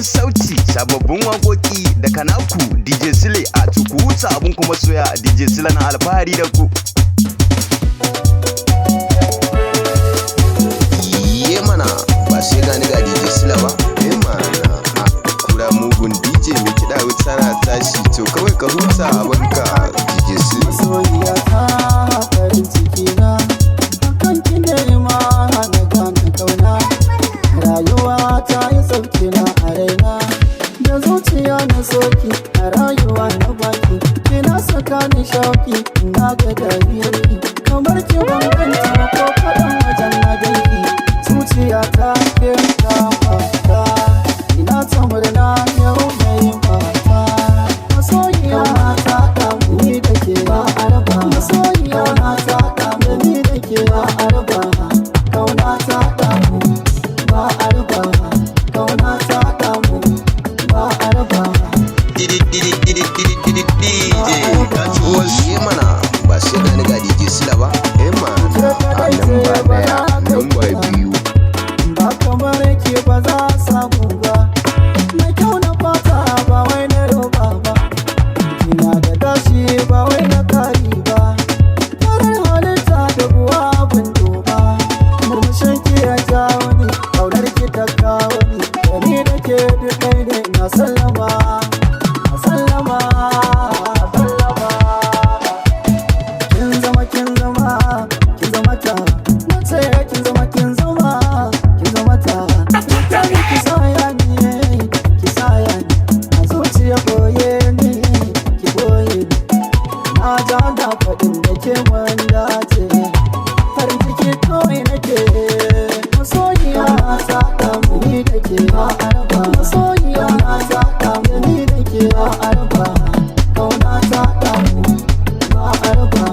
sabon sauti, sababbin waƙoƙi da kanaku DJ Sile a tuku huta abun kuma soya DJ Sile na alfahari da ku. Ye mana ba sai gani ga DJ Sile ba, mana kura mugun DJ mai kiɗa wuta na tashi to kawai ka huta abinka DJ Sile. Soyayya ta farin ciki na akan ki ne ma na gane kauna. Rayuwa ta yi sauki na a raina da zuciya na soki a rayuwa na baki kina saka ni shauki na ga dalili kamar ki bambanta ko kaɗan wajen na dangi zuciya ta ke ta ina ta murna yau na yi mata masoyiya ta kamu ni da ke ba a raba masoyiya ta kamu ni da ke ba a raba kauna ta kamu ba a raba kauna ta kamu ba a raba DJ mana ba sai gani ga DJ Sile ba, mana a lamba ɗaya lamba biyu. ba kamar ke ba za a samu ba mai kyau na fata ba wai na roba ba ina da gashi ba wai na kari ba farar halitta da buwa abin doba murmushin ki ya jawo ni kaunar ki ta kawo ni da ni da ke duk ɗaya ne na sallama sallama sallama kin zama kin zama kin zama ta na ce kin zama kin zama kin zama ta ta ni ki saya ni ki saya ni a zuciya boye ni ki boye ni na ja da faɗin da ke wanda ce farin ciki kawai nake masoyiya ta kamu ni da ke ba a raba masoyiya ta kamu ni da ke ba a raba kauna ta kamu ba a raba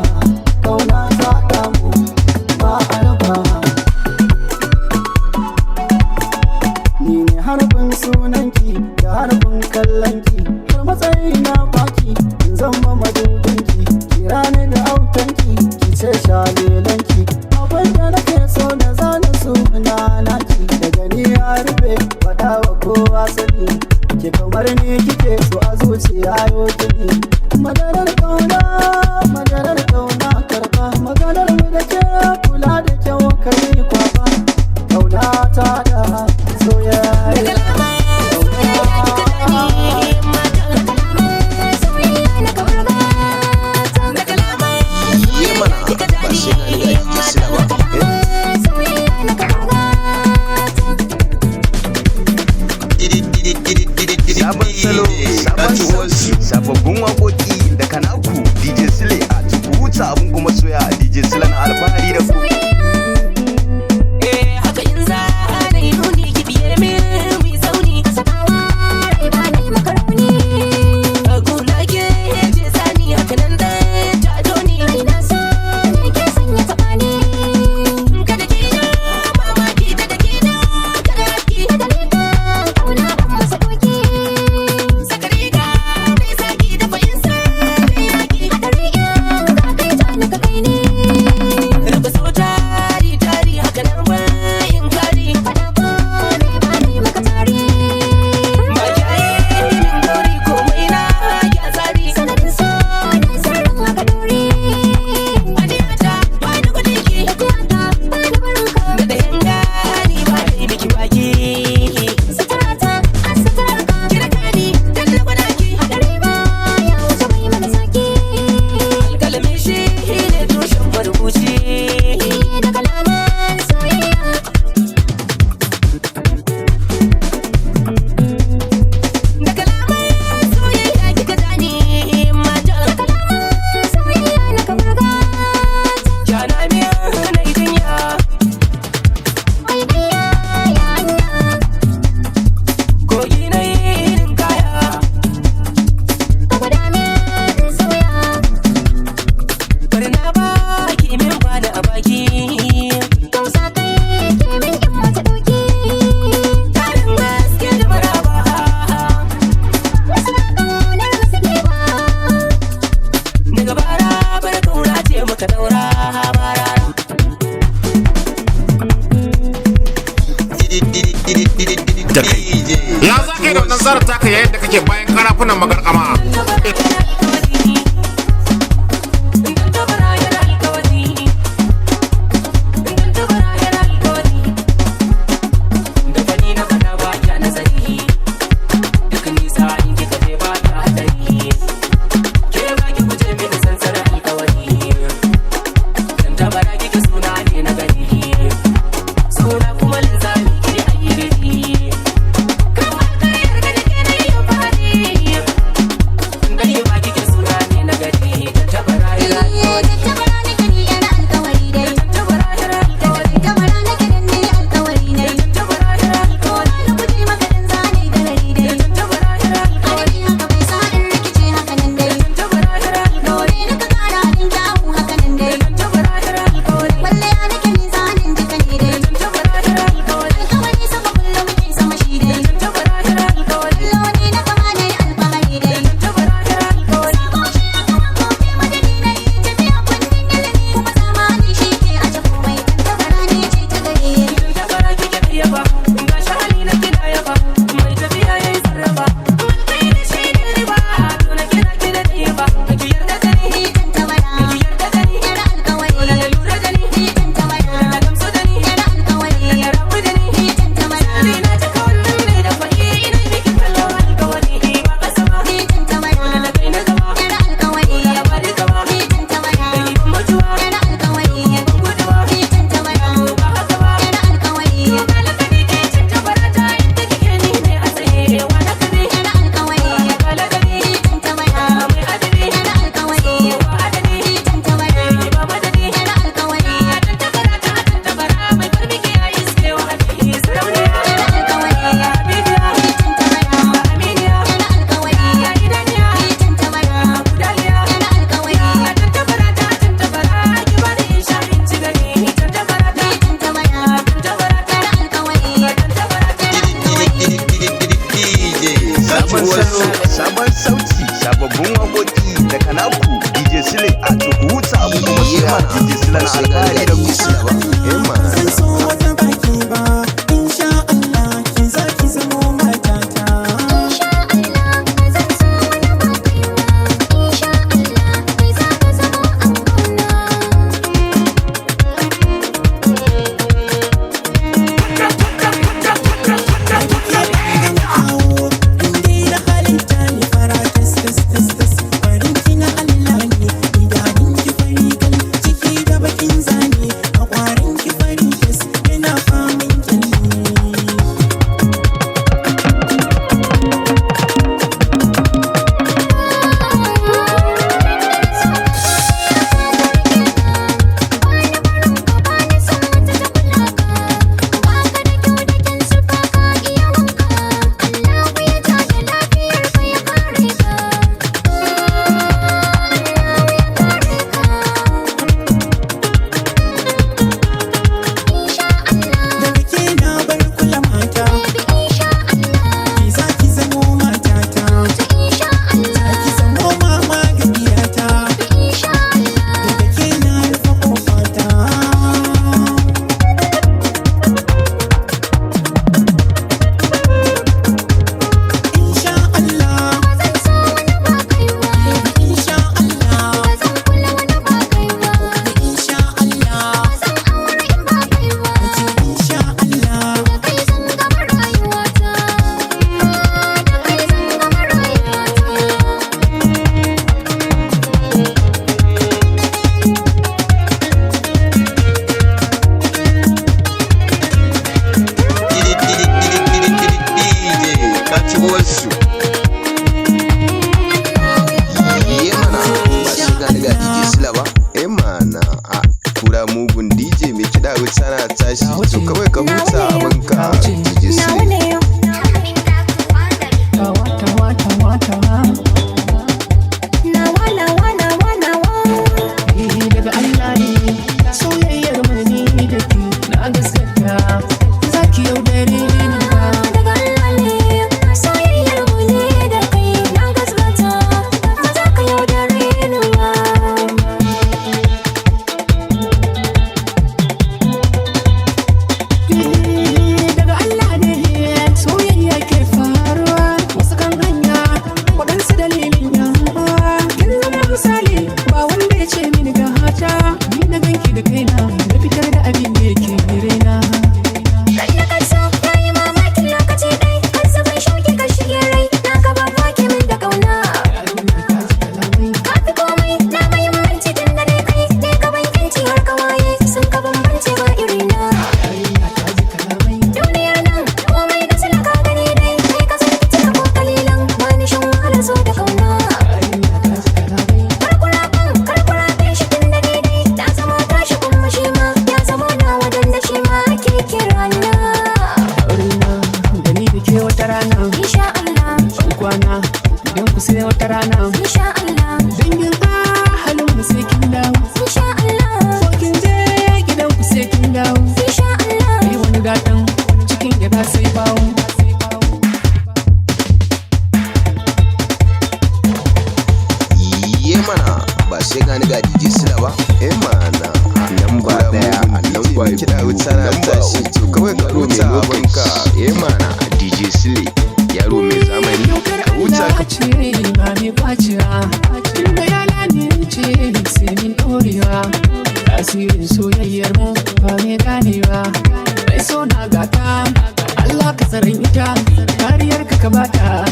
kauna ta kamu ba a raba ni ne harbin sunanki da harbin kallonki har matsayi na baki in zama madubinki kira ni da autanki ki ce shalelanki abin da nake so da zana suna naki daga ni ya rufe faɗa wa kowa sani ke kamar ni kike so a zuciya yau gini madarar kauna karba maganar mu da ke kula da kyau kai kwaba kauna ta da soyayya Sabon salo, sabon sauti, sababbin waƙoƙi da kanaku DJ Sile a tuku huta abun kuma soya DJ Sile na alfahari da ku. da wannan zarar taka yayin da kake bayan karafunan magarkama. Sabon sauti, sababbin waƙoƙi daga naku DJ Sile a Tukuta abubuwa masoya DJ Sile na alƙali da kusa ba. Zan so wata baki ba, insha Allah ki za ki zamo matata. Insha Allah zan so wata baki ba, insha Allah ki za ka zamo angona. Mugun DJ mai kiɗa wuta na tashi, to kawai ka huta abinka DJ Sile. Zaki yau dare ni ba daga Allah ne, soyayyar mu kwana idan ku sai wata rana insha Allah dangin halin mu sai kin dawo insha Allah ko kin je gidan ku sai kin dawo insha Allah kai wani gatan cikin gida sai bawo Ye mana ba sai gani ga DJ Sila ba mana lamba daya lamba kiɗa wuta na tashi to kawai ka huta abinka mana DJ Sile yaro mai zamani ka huta ka ce ba mai kwacewa inda yana ne ce sai min ɗorewa tasirin soyayyar mu ba mai ganewa mai so na gata Allah ka tsaron ita kariyar ka bata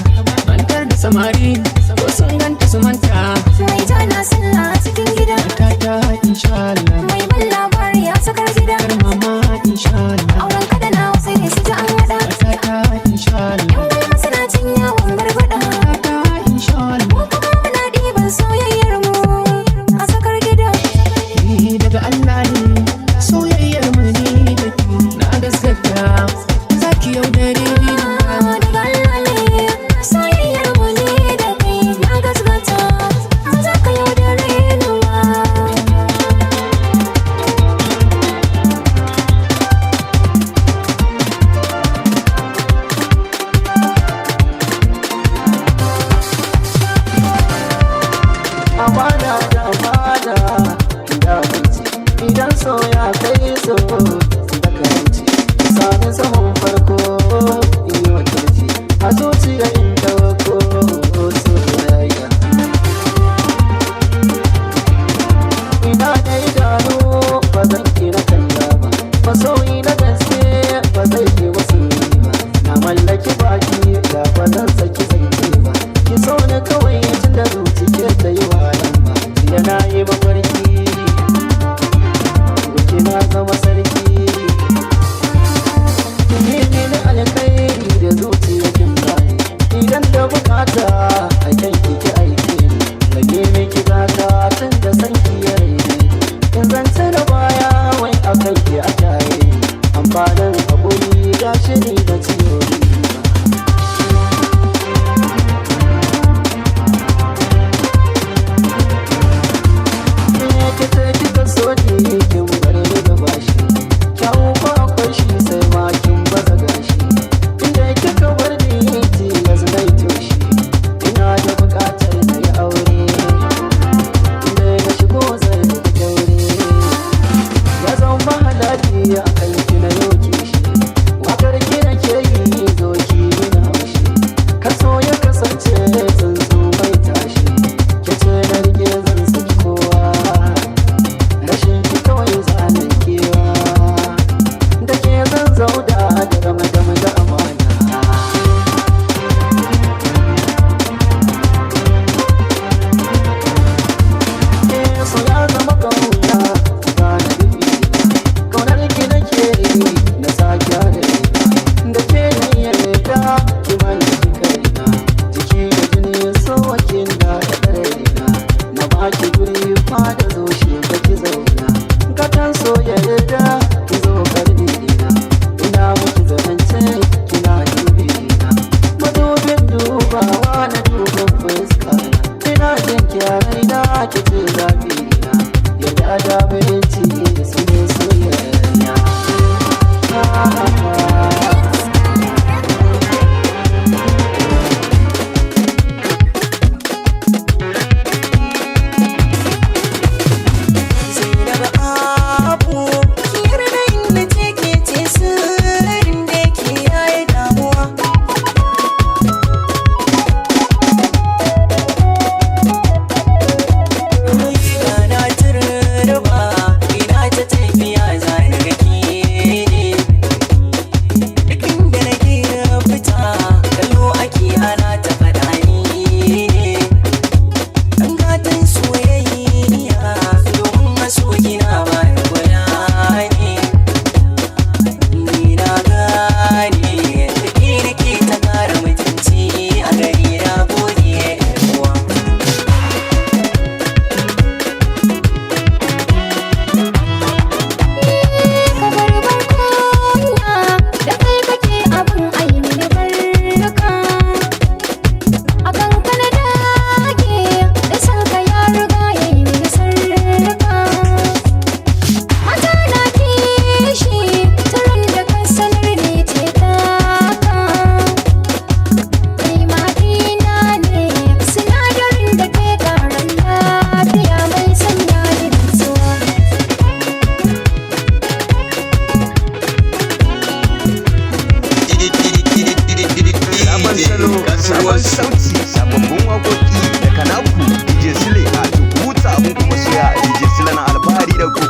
mantar da samari ko sun ganta su manta mai tana sallah cikin gida ta insha Allah mai ban labari a sakar gida kar mama insha Allah auren kada na sai ne su ji an hada ta insha Allah yan gulma suna cin yawon barbada ta insha Allah mu kuma muna ɗiban soyayyar mu a sakar gida ni daga Allah ne soyayyar mu ne da ke na gaskata zaki yaudare ni daga Allah ne soyayyar mu ne da kai na gaskata za ka yaudare ni ma amana da amana da wuce idan so ya kai so da karanci sani saman farko in yi wakilci a zuciya in dauko soyayya ina da idanu ba zan ki na kalla ba masoyi na gaske ba zai ke wasu ba na mallaki baki da ba zan saki zance ba ki so ne kawai tun da zuci ke ta yi wa lamba yana yi mafarki kina zama sarki ne na alkhairi da zuciya kin bayi idan da bukata a kan kike aike ni rage miki gata tun da san ki ya raine in zance da baya wai a kan ki a tare amfanin hakuri gashi ni da ciwo sabon sauti sababbin waƙoƙi daga naku DJ Sule a huta abun kuma soya DJ Sule na alfahari da ku.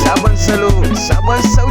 Sabon salo, sabon sauti.